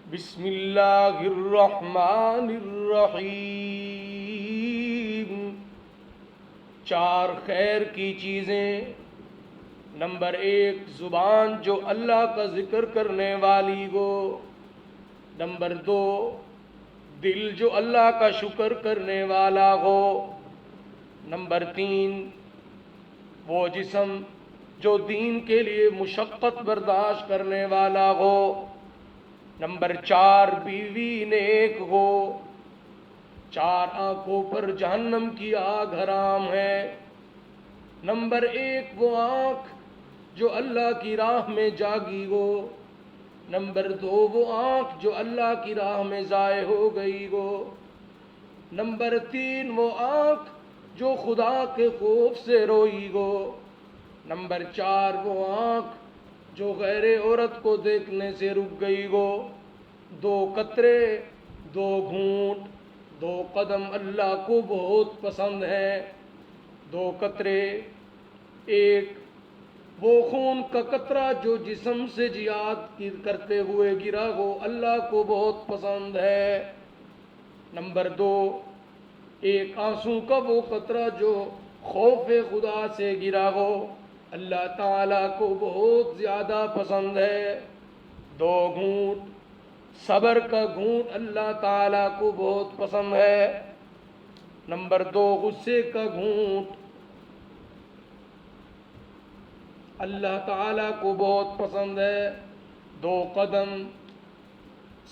بسم اللہ الرحمن الرحیم۔ چار خیر کی چیزیں۔ نمبر 1، زبان جو اللہ کا ذکر کرنے والی ہو۔ نمبر 2، دل جو اللہ کا شکر کرنے والا ہو۔ نمبر 3، وہ جسم جو دین کے لیے مشقت برداشت کرنے والا ہو۔ نمبر 4، بیوی نیک ہو۔ 4 آنکھوں پر جہنم کی آگ حرام ہے۔ نمبر 1، وہ آنکھ جو اللہ کی راہ میں جاگی ہو۔ نمبر 2، وہ آنکھ جو اللہ کی راہ میں ضائع ہو گئی ہو۔ نمبر 3، وہ آنکھ جو خدا کے خوف سے روئی ہو۔ نمبر 4، وہ آنکھ جو غیر عورت کو دیکھنے سے رک گئی ہو۔ 2 قطرے، 2 گھونٹ، 2 قدم اللہ کو بہت پسند ہے۔ 2 قطرے، 1، وہ خون کا قطرہ جو جسم سے جہاد کرتے ہوئے گرا ہو، اللہ کو بہت پسند ہے۔ نمبر 2، 1 آنسو کا وہ قطرہ جو خوف خدا سے گرا ہو، اللہ تعالیٰ کو بہت زیادہ پسند ہے۔ 2 گھونٹ، صبر کا گھونٹ اللہ تعالیٰ کو بہت پسند ہے۔ نمبر 2، غصے کا گھونٹ اللہ تعالیٰ کو بہت پسند ہے۔ 2 قدم،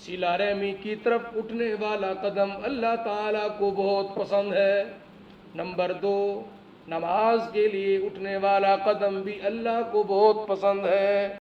صلہ رحمی کی طرف اٹھنے والا قدم اللہ تعالیٰ کو بہت پسند ہے۔ نمبر 2، نماز کے لیے اٹھنے والا قدم بھی اللہ کو بہت پسند ہے۔